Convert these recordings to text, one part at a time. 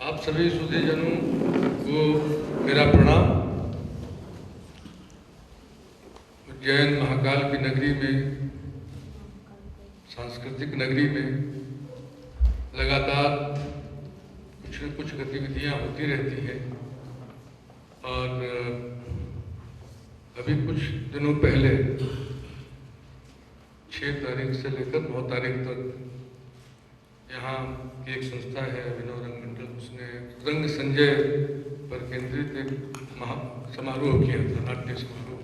आप सभी सुधीजनों को मेरा प्रणाम। उज्जैन महाकाल की नगरी में, सांस्कृतिक नगरी में लगातार कुछ न कुछ गतिविधियां होती रहती हैं और अभी कुछ दिनों पहले 6 तारीख से लेकर 9 तारीख तक यहाँ की एक संस्था है अभिनव रंग मंडल, उसने रंग संजय पर केंद्रित एक समारोह किया था, नाट्य समारोह।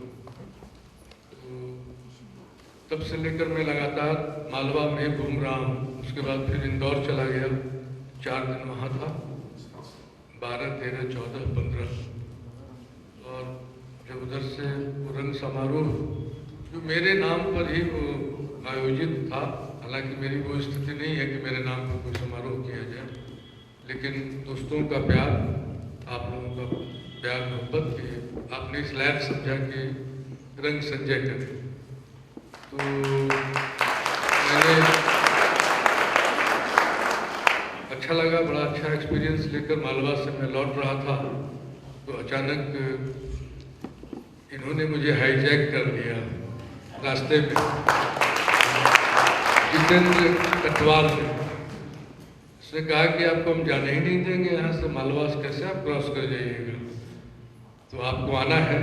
तो तब से लेकर मैं लगातार मालवा में घूम रहा हूँ। उसके बाद फिर इंदौर चला गया, 4 दिन वहाँ था, 12, 13, 14, 15। और जब उधर से वो रंग समारोह जो मेरे नाम पर ही वो आयोजित था, हालांकि मेरी वो स्थिति नहीं है कि मेरे नाम पर कोई समारोह किया जाए, लेकिन दोस्तों का प्यार, आप लोगों का प्यार मोहब्बत के आपने इस लायक समझा कि रंग संजय करें। तो मैंने अच्छा लगा, बड़ा अच्छा एक्सपीरियंस लेकर मालवा से मैं लौट रहा था तो अचानक इन्होंने मुझे हाईजैक कर लिया रास्ते में, जितेंद्र कटवाल ने। उसने कहा कि आपको हम जाने ही नहीं देंगे यहाँ से, मालवा से कैसे आप क्रॉस कर जाइएगा, तो आपको आना है।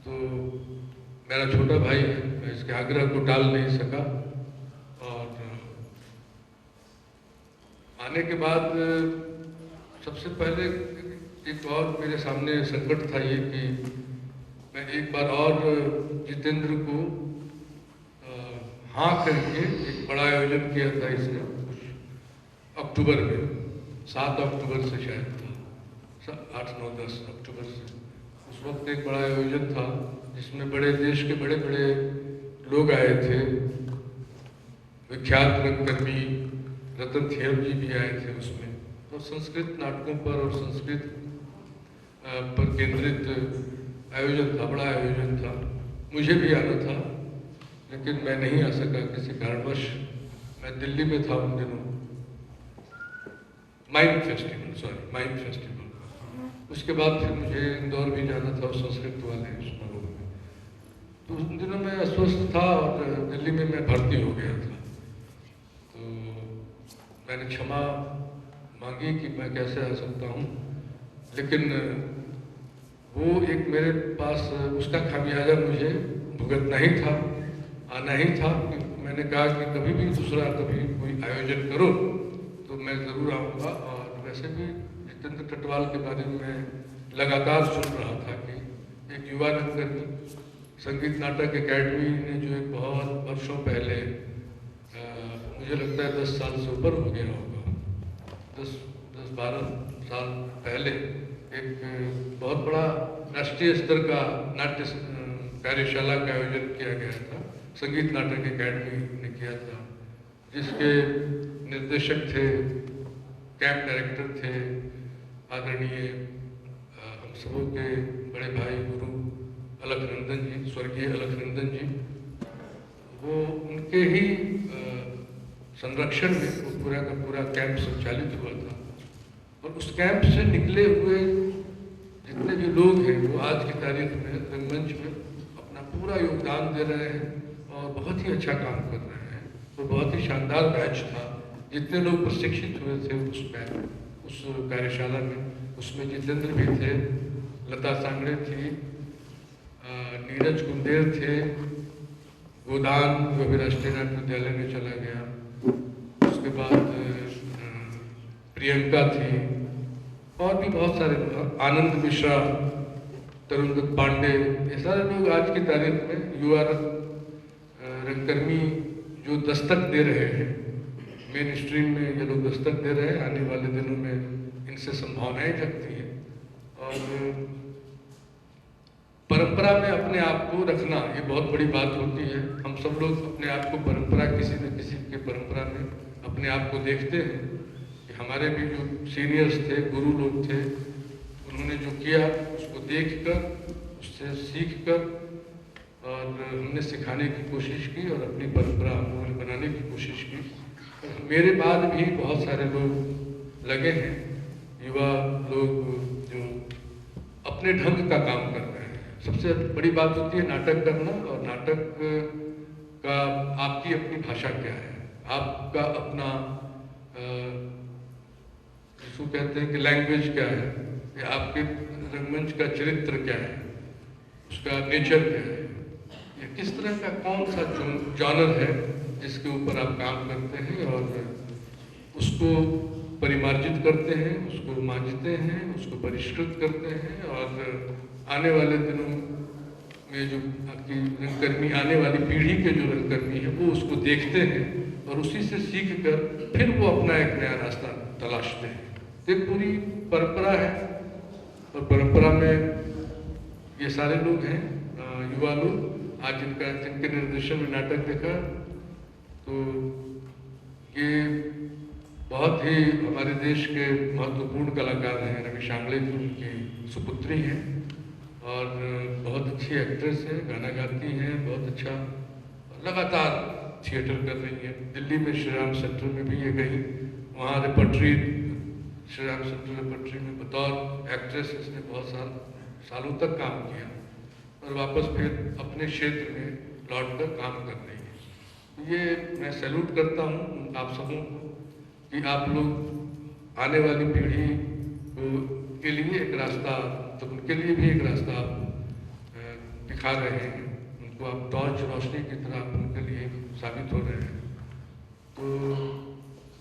तो मेरा छोटा भाई है, मैं इसके आग्रह को टाल नहीं सका और आने के बाद सबसे पहले एक और मेरे सामने संकट था ये कि मैं एक बार और जितेंद्र को हाँ करके एक बड़ा आयोजन किया था इसने अक्टूबर में, 7 अक्टूबर से शायद था, 8, 9, 10 अक्टूबर से। उस वक्त एक बड़ा आयोजन था जिसमें बड़े देश के बड़े बड़े लोग आए थे, विख्यात रंगकर्मी रतन थियम जी भी आए थे उसमें, और संस्कृत नाटकों पर और संस्कृत पर केंद्रित आयोजन था, बड़ा आयोजन था। मुझे भी आना था लेकिन मैं नहीं आ सका किसी कारणवश। मैं दिल्ली में था उन दिनों, माइंड फेस्टिवल। उसके बाद फिर मुझे इंदौर भी जाना था उस संस्कृत वाले समारोह में। तो उन दिनों मैं अस्वस्थ था और दिल्ली में मैं भर्ती हो गया था। तो मैंने क्षमा मांगी कि मैं कैसे आ सकता हूँ, लेकिन वो एक मेरे पास उसका खामियाजा मुझे भुगतना ही था, आना ही था। मैंने कहा कि कभी भी दूसरा कभी कोई आयोजन करो तो मैं ज़रूर आऊँगा। और वैसे भी जितेंद्र कटवाल के बारे में मैं लगातार सुन रहा था कि एक युवा रंगकर्मी, संगीत नाटक अकेडमी ने जो एक बहुत वर्षों पहले, मुझे लगता है 10 साल से ऊपर हो गया होगा, 10-12 साल पहले एक बहुत बड़ा राष्ट्रीय स्तर का नाट्य कार्यशाला का आयोजन किया गया था, संगीत नाटक अकेडमी ने किया था, जिसके निर्देशक थे, कैंप डायरेक्टर थे आदरणीय हम सबों के बड़े भाई गुरु अलखनंदन जी, स्वर्गीय अलखनंदन जी। वो उनके ही संरक्षण में वो पूरा का पूरा कैंप संचालित हुआ था। और उस कैंप से निकले हुए जितने भी लोग हैं वो आज की तारीख में रंगमंच में अपना पूरा योगदान दे रहे हैं और बहुत ही अच्छा काम कर रहे हैं। तो बहुत ही शानदार बैच था। जितने लोग प्रशिक्षित हुए थे उस कार्यशाला में, उसमें जितेंद्र भी थे, लता सांगड़े थी, नीरज कुंदेर थे, गोदान जो भी राष्ट्रीय नाट्य विद्यालय में चला गया, उसके बाद प्रियंका थी, और भी बहुत सारे, आनंद मिश्रा, तरुण पांडे, ये सारे लोग आज की तारीख में युवा रंगकर्मी जो दस्तक दे रहे हैं, मेन स्ट्रीम में ये लोग दस्तक दे रहे हैं। आने वाले दिनों में इनसे संभावनाएं जगती हैं। और परंपरा में अपने आप को रखना ये बहुत बड़ी बात होती है। हम सब लोग अपने आप को परंपरा, किसी न किसी के परंपरा में अपने आप को देखते हैं। हमारे भी जो सीनियर्स थे, गुरु लोग थे, उन्होंने जो किया उसको देखकर, उससे सीखकर और हमने सिखाने की कोशिश की और अपनी परंपरा अमूल्य बनाने की कोशिश की। मेरे बाद भी बहुत सारे लोग लगे हैं युवा लोग जो अपने ढंग का काम कर रहे हैं। सबसे बड़ी बात होती है नाटक करना, और नाटक का आपकी अपनी भाषा क्या है, आपका अपना जिसको कहते हैं कि लैंग्वेज क्या है, या आपके रंगमंच का चरित्र क्या है, उसका नेचर क्या है, या किस तरह का कौन सा जॉनर है जिसके ऊपर आप काम करते हैं और उसको परिमार्जित करते हैं, उसको मांझते हैं, उसको परिष्कृत करते हैं, और आने वाले दिनों में जो आपकी रंगकर्मी, आने वाली पीढ़ी के जो रंगकर्मी है वो उसको देखते हैं और उसी से सीख कर फिर वो अपना एक नया रास्ता तलाशते हैं। एक पूरी परंपरा है, और परंपरा में ये सारे लोग हैं, युवा लोग आज जिनके निर्देशन में नाटक देखा, तो ये बहुत ही हमारे देश के महत्वपूर्ण कलाकार हैं। रवि शांगले जी उनकी सुपुत्री हैं और बहुत अच्छी एक्ट्रेस है, गाना गाती हैं, बहुत अच्छा, लगातार थिएटर कर रही है। दिल्ली में श्री राम सेंटर में भी ये गई, वहाँ repertory, Shri Ram centre repertory में बतौर एक्ट्रेस इसने बहुत सालों तक काम किया और वापस फिर अपने क्षेत्र में लौटकर काम कर रही है। ये मैं सैल्यूट करता हूँ आप सबों को कि आप लोग आने वाली पीढ़ी को के लिए एक रास्ता, तो उनके लिए भी एक रास्ता आप दिखा रहे हैं, उनको आप टॉर्च रोशनी की तरह आप उनके लिए साबित हो रहे हैं। तो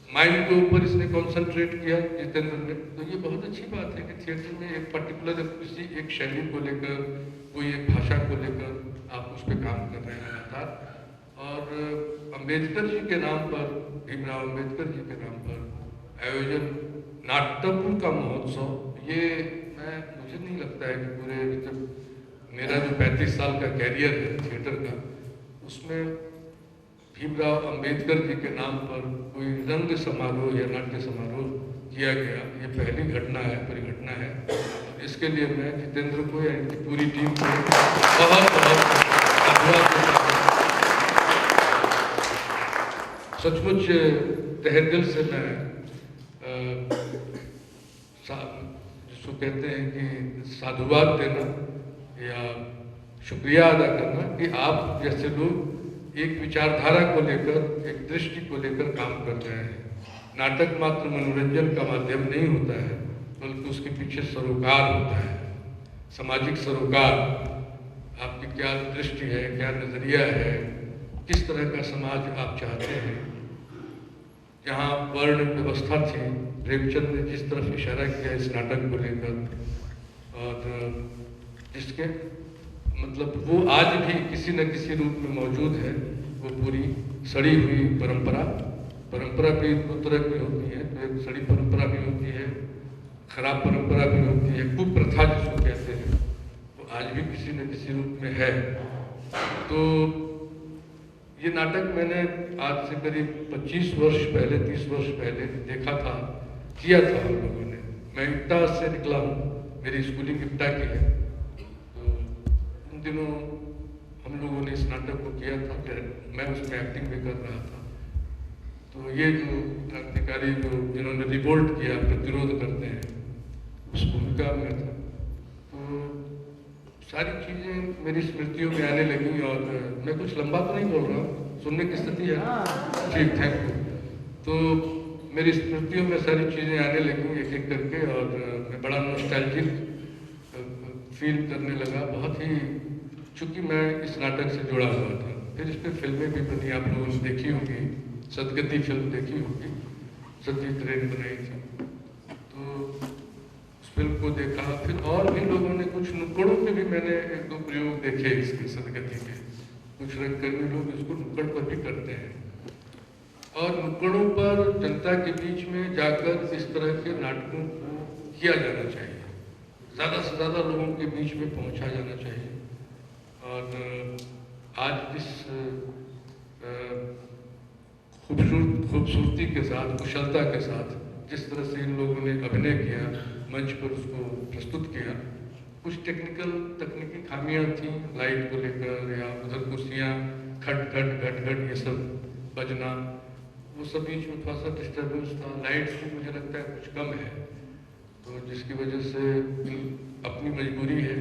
माइंड के ऊपर इसने कंसंट्रेट किया जितेंद्र ने, तो ये बहुत अच्छी बात है कि थिएटर में एक पर्टिकुलर किसी एक शैली को लेकर, कोई एक भाषा को लेकर आप उस पर काम कर रहे हैं लगातार। और अम्बेडकर जी के नाम पर, भीमराव अम्बेडकर जी के नाम पर आयोजन नाट्यपुर का महोत्सव, ये मुझे नहीं लगता है कि पूरे मतलब मेरा जो 35 साल का कैरियर है थिएटर का, उसमें भीमराव अम्बेडकर जी के नाम पर कोई रंग समारोह या नाट्य समारोह किया गया, ये पहली घटना है, परिघटना है। इसके लिए मैं जितेंद्र को या इनकी पूरी टीम को बहुत बहुत धन्यवाद देता हूँ। सचमुच तहे दिल से मैं जिसको कहते हैं कि साधुवाद देना या शुक्रिया अदा करना कि आप जैसे लोग एक विचारधारा को लेकर, एक दृष्टि को लेकर काम कर रहे हैं। नाटक मात्र मनोरंजन का माध्यम नहीं होता है, बल्कि उसके पीछे सरोकार होता है, सामाजिक सरोकार। आपकी क्या दृष्टि है, क्या नजरिया है, किस तरह का समाज आप चाहते हैं। जहाँ वर्ण व्यवस्था थी, प्रेमचंद ने जिस तरफ इशारा किया इस नाटक को लेकर, और जिसके मतलब वो आज भी किसी न किसी रूप में मौजूद है, वो पूरी सड़ी हुई परंपरा भी दो तरह की होती है, तो एक सड़ी परंपरा भी होती है, खराब परंपरा भी होती है, कुप्रथा जिसको कहते हैं, वो आज भी किसी न किसी रूप में है। तो ये नाटक मैंने आज से करीब 25 वर्ष पहले, 30 वर्ष पहले देखा था, किया था हम लोगों ने। मैं इप्टा से निकला हूँ, मेरी स्कूलिंग इप्टा की है, तो उन दिनों हम लोगों ने इस नाटक को किया था, मैं उसमें एक्टिंग भी कर रहा था। तो ये जो क्रांतिकारी जिन्होंने रिवोल्ट किया, प्रतिरोध करते हैं, उस भूमिका में था। तो सारी चीज़ें मेरी स्मृतियों में आने लगी, और मैं कुछ लंबा तो नहीं बोल रहा हूँ, सुनने की स्थिति है? ठीक, थैंक यू। तो मेरी स्मृतियों में सारी चीज़ें आने लगी एक एक करके, और मैं बड़ा नॉस्टैल्जिक फील करने लगा। बहुत ही, चूँकि मैं इस नाटक से जुड़ा हुआ था। फिर इस पर फिल्में भी बनी, आप लोगों ने देखी होगी, सदगति फिल्म देखी होगी, सत्यजीत रे ने बनाई थी, तो फिल्म को देखा। फिर और भी लोगों ने, कुछ नुक्कड़ों पे भी मैंने एक दो प्रयोग देखे इसके सदगति के। कुछ रंगकर्मी लोग इसको नुक्कड़ पर भी करते हैं, और नुक्कड़ों पर जनता के बीच में जाकर इस तरह के नाटकों को किया जाना चाहिए, ज़्यादा से ज़्यादा लोगों के बीच में पहुंचा जाना चाहिए। और आज इस खूबसूरती के साथ, कुशलता के साथ जिस तरह से इन लोगों ने अभिनय किया, मंच पर उसको प्रस्तुत किया, कुछ तकनीकी खामियां थी लाइट को लेकर, या उधर कुर्सियाँ खट खट ये सब बजना, वो सब बीच में थोड़ा सा डिस्टर्बेंस था। लाइट्स भी मुझे लगता है कुछ कम है, तो जिसकी वजह से अपनी मजबूरी है,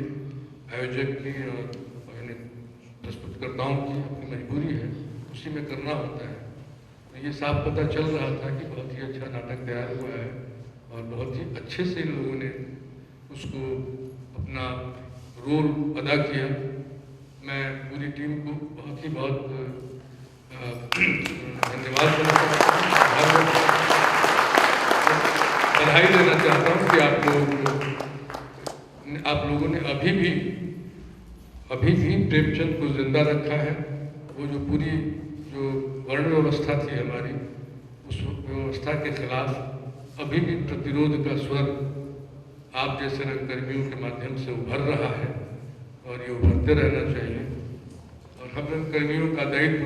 आयोजक की और प्रस्तुतकर्ताओं की अपनी मजबूरी है, उसी में करना होता है। तो ये साफ पता चल रहा था कि बहुत ही अच्छा नाटक तैयार हुआ है और बहुत ही अच्छे से इन लोगों ने उसको अपना रोल अदा किया। मैं पूरी टीम को बहुत धन्यवाद देना चाहता हूँ, बधाई देना चाहता हूँ कि आप लोगों ने अभी भी प्रेमचंद को जिंदा रखा है। वो जो पूरी जो वर्ण व्यवस्था थी हमारी, उस व्यवस्था के खिलाफ अभी भी प्रतिरोध का स्वर आप जैसे रंगकर्मियों के माध्यम से उभर रहा है और ये उभरते रहना चाहिए। और हम रंगकर्मियों का दायित्व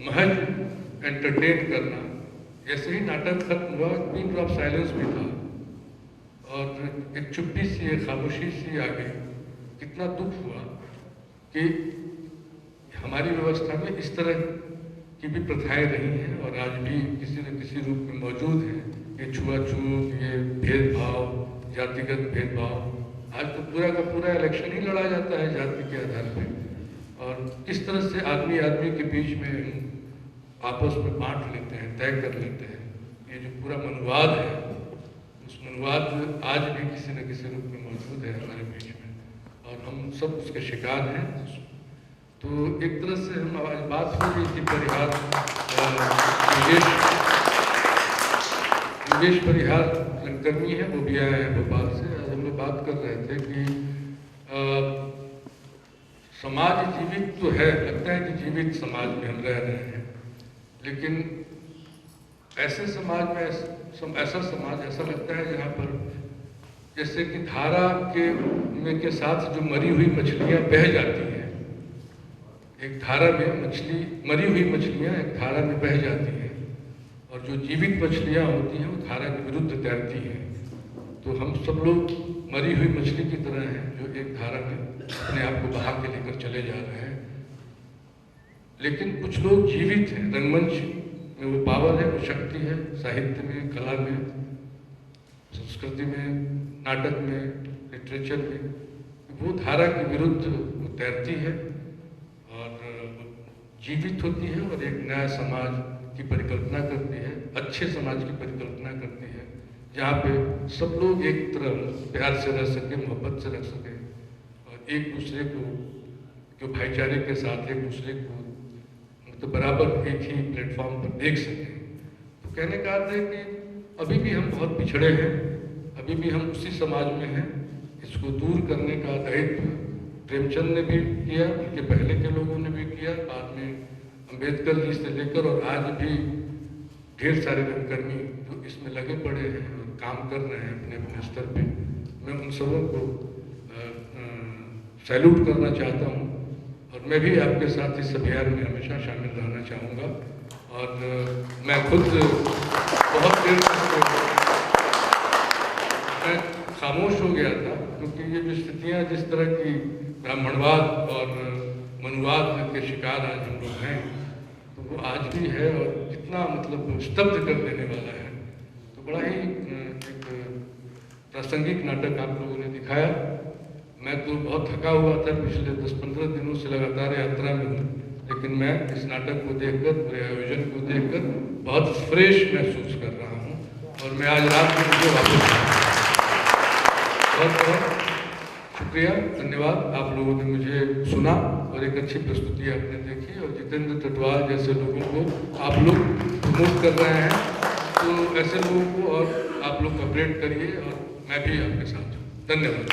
महज एंटरटेन करना। जैसे ही नाटक खत्म हुआ, पिन ड्रॉप साइलेंस भी था और एक चुप्पी सी, एक खामोशी सी आ गई। कितना दुख हुआ कि हमारी व्यवस्था में इस तरह की भी प्रथाएं रही हैं और आज भी किसी न किसी रूप में मौजूद है। ये छुआछूत, ये भेदभाव, जातिगत भेदभाव। आज तो पूरा का पूरा इलेक्शन ही लड़ा जाता है जाति के आधार पर। और किस तरह से आदमी के बीच में आपस में बांट लेते हैं, तय कर लेते हैं। ये जो पूरा मनुवाद है, उस मनुवाद आज भी किसी न किसी रूप में मौजूद है हमारे बीच में और हम सब उसके शिकार हैं। तो एक तरह से हम आज बात हो रही थी परिहार, योगेश परिहार रंगकर्मी है, वो भी आए हैं भोपाल से। आज हम लोग बात कर रहे थे कि समाज जीवित तो है, लगता है कि जीवित समाज में हम रह रहे हैं, लेकिन ऐसे समाज में ऐसा समाज ऐसा लगता है जहाँ पर जैसे कि धारा के साथ जो मरी हुई मछलियाँ बह जाती हैं। एक धारा में मरी हुई मछलियाँ एक धारा में बह जाती हैं और जो जीवित मछलियाँ होती हैं वो धारा के विरुद्ध तैरती हैं। तो हम सब लोग मरी हुई मछली की तरह हैं जो एक धारा में अपने आप को बहा के लेकर चले जा रहे हैं। लेकिन कुछ लोग जीवित हैं, रंगमंच में वो पावर है, वो शक्ति है, साहित्य में, कला में, संस्कृति में, नाटक में, लिटरेचर में, वो धारा के विरुद्ध वो तैरती है और जीवित होती है और एक नया समाज की परिकल्पना करती है, अच्छे समाज की परिकल्पना करती है, जहाँ पे सब लोग एक तरह प्यार से रह सके, मोहब्बत से रह सके और एक दूसरे को जो भाईचारे के साथ एक दूसरे को तो बराबर एक ही प्लेटफॉर्म पर देख सकें। तो कहने का अर्थ है कि अभी भी हम बहुत पिछड़े हैं, अभी भी हम उसी समाज में हैं। इसको दूर करने का दायित्व प्रेमचंद ने भी किया, उनके पहले के लोगों ने भी किया, बाद में अम्बेडकर जी से लेकर और आज भी ढेर सारे रंगकर्मी जो इसमें लगे पड़े हैं और काम कर रहे हैं अपने अपने स्तर पे। मैं उन सबों को सैल्यूट करना चाहता हूँ और मैं भी आपके साथ इस अभियान में हमेशा शामिल रहना चाहूँगा। और मैं खुद बहुत देर तक मैं खामोश हो गया था क्योंकि ये जो स्थितियाँ जिस तरह की ब्राह्मणवाद और मनुवाद के शिकार आज हम लोग हैं, तो वो आज भी है और कितना मतलब स्तब्ध कर देने वाला है। तो बड़ा ही एक प्रासंगिक नाटक आप लोगों ने दिखाया। मैं तो बहुत थका हुआ था, पिछले 10-15 दिनों से लगातार यात्रा में हूँ, लेकिन मैं इस नाटक को देखकर, पूरे आयोजन को देखकर बहुत फ्रेश महसूस कर रहा हूँ और मैं आज रात में मुझे वापस बहुत बहुत शुक्रिया, धन्यवाद। आप लोगों ने मुझे सुना और एक अच्छी प्रस्तुति आपने देखी और जितेंद्र टटवाल जैसे लोगों को आप लोग प्रमोट कर रहे हैं, तो ऐसे लोगों को और आप लोग कॉपरेट करिए और मैं भी आपके साथ हूँ। धन्यवाद।